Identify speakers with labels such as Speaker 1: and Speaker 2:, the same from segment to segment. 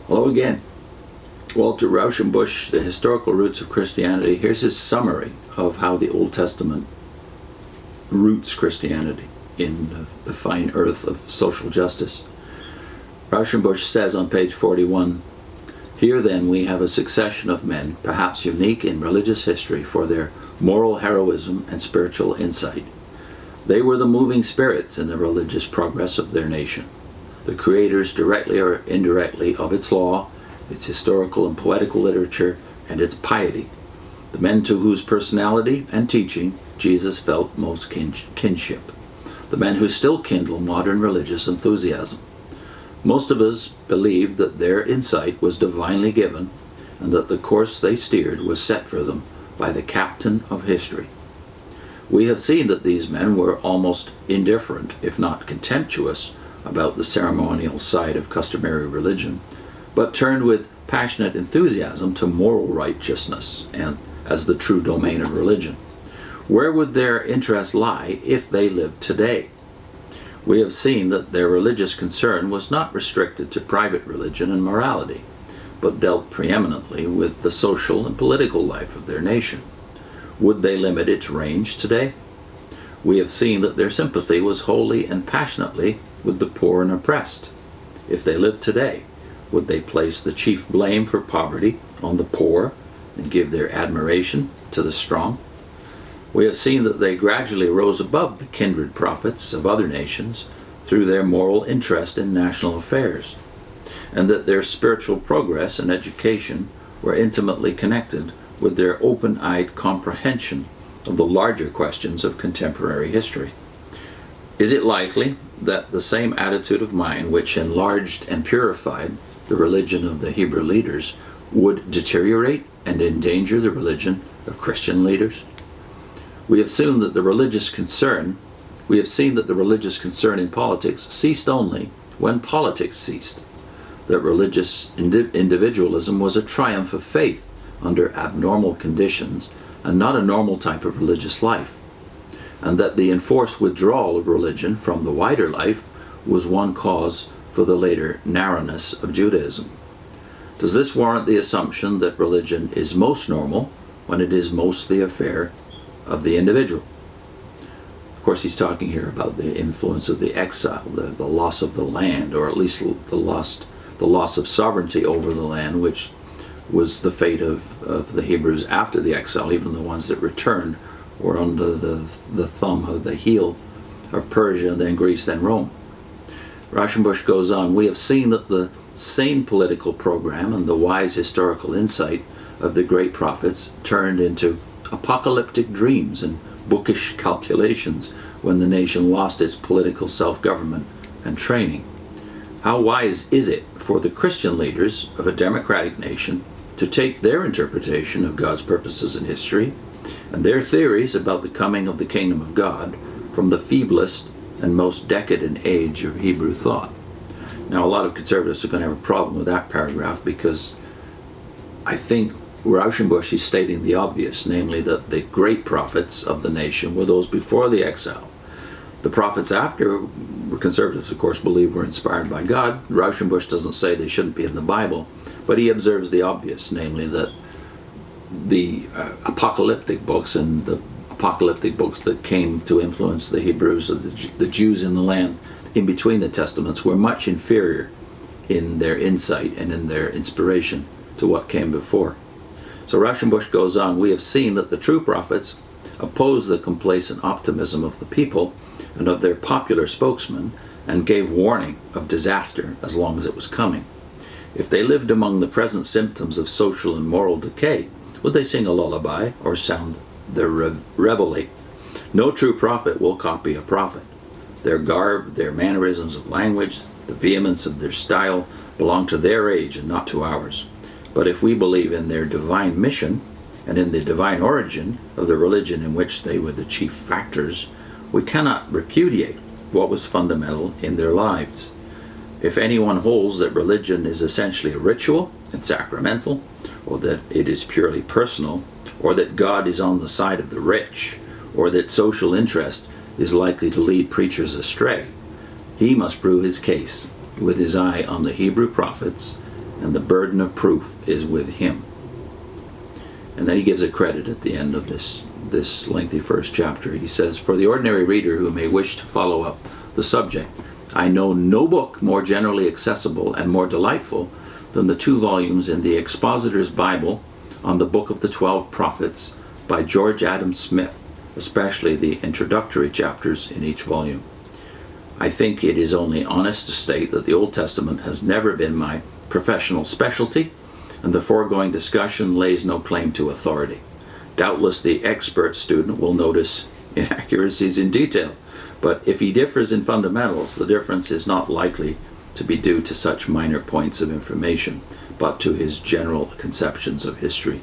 Speaker 1: Hello again. Walter Rauschenbusch, The Historical Roots of Christianity. Here's his summary of how the Old Testament roots Christianity in the fine earth of social justice. Rauschenbusch says on page 41, "Here then we have a succession of men, perhaps unique in religious history for their moral heroism and spiritual insight. They were the moving spirits in the religious progress of their nation, the creators directly or indirectly of its law, its historical and poetical literature, and its piety, the men to whose personality and teaching Jesus felt most kinship, the men who still kindle modern religious enthusiasm. Most of us believe that their insight was divinely given and that the course they steered was set for them by the captain of history. We have seen that these men were almost indifferent, if not contemptuous, about the ceremonial side of customary religion, but turned with passionate enthusiasm to moral righteousness and as the true domain of religion. Where would their interest lie if they lived today? We have seen that their religious concern was not restricted to private religion and morality, but dealt preeminently with the social and political life of their nation. Would they limit its range today? We have seen that their sympathy was wholly and passionately with the poor and oppressed. If they lived today, would they place the chief blame for poverty on the poor and give their admiration to the strong? We have seen that they gradually rose above the kindred prophets of other nations through their moral interest in national affairs, and that their spiritual progress and education were intimately connected with their open-eyed comprehension of the larger questions of contemporary history. Is it likely that the same attitude of mind which enlarged and purified the religion of the Hebrew leaders would deteriorate and endanger the religion of Christian leaders? We have seen that the religious concern in politics ceased only when politics ceased, that religious individualism was a triumph of faith under abnormal conditions and not a normal type of religious life, and that the enforced withdrawal of religion from the wider life was one cause for the later narrowness of Judaism. Does this warrant the assumption that religion is most normal when it is most the affair of the individual? Of course, he's talking here about the influence of the exile, the loss of the land, or at least the loss of sovereignty over the land, which was the fate of the Hebrews after the exile. Even the ones that returned were under the thumb of the heel of Persia, then Greece, then Rome. Rauschenbusch goes on, "We have seen that the sane political program and the wise historical insight of the great prophets turned into apocalyptic dreams and bookish calculations when the nation lost its political self-government and training. How wise is it for the Christian leaders of a democratic nation to take their interpretation of God's purposes in history and their theories about the coming of the kingdom of God from the feeblest and most decadent age of Hebrew thought?" Now, a lot of conservatives are going to have a problem with that paragraph, because I think Rauschenbusch is stating the obvious, namely that the great prophets of the nation were those before the exile. The prophets after, conservatives of course believe, were inspired by God. Rauschenbusch doesn't say they shouldn't be in the Bible, but he observes the obvious, namely that the apocalyptic books and the apocalyptic books that came to influence the Hebrews, the Jews in the land in between the Testaments, were much inferior in their insight and in their inspiration to what came before. So Rauschenbusch goes on, "We have seen that the true prophets opposed the complacent optimism of the people and of their popular spokesman, and gave warning of disaster as long as it was coming. If they lived among the present symptoms of social and moral decay, would they sing a lullaby or sound the reveille? No true prophet will copy a prophet. Their garb, their mannerisms of language, the vehemence of their style belong to their age and not to ours. But if we believe in their divine mission and in the divine origin of the religion in which they were the chief factors, we cannot repudiate what was fundamental in their lives. If anyone holds that religion is essentially a ritual and sacramental, or that it is purely personal, or that God is on the side of the rich, or that social interest is likely to lead preachers astray, he must prove his case with his eye on the Hebrew prophets and the burden of proof is with him. And then he gives a credit at the end of this lengthy first chapter. He says, for the ordinary reader who may wish to follow up the subject, I know no book more generally accessible and more delightful than the 2 volumes in the Expositor's Bible on the Book of the 12 Prophets by George Adam Smith, especially the introductory chapters in each volume. I think it is only honest to state that the Old Testament has never been my professional specialty, and the foregoing discussion lays no claim to authority. Doubtless the expert student will notice inaccuracies in detail, but if he differs in fundamentals, the difference is not likely to be due to such minor points of information, but to his general conceptions of history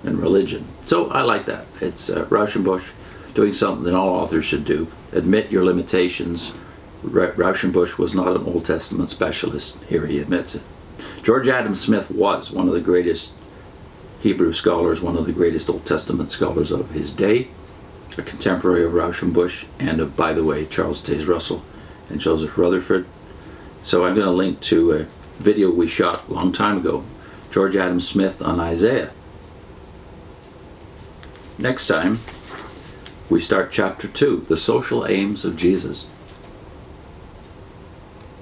Speaker 1: and religion. So I like that. It's Rauschenbusch doing something that all authors should do. Admit your limitations. Rauschenbusch was not an Old Testament specialist. Here he admits it. George Adam Smith was one of the greatest Hebrew scholars, one of the greatest Old Testament scholars of his day, a contemporary of Rauschenbusch and of, by the way, Charles Taze Russell and Joseph Rutherford. So I'm going to link to a video we shot a long time ago, George Adam Smith on Isaiah. Next time, we start chapter 2, the social aims of Jesus.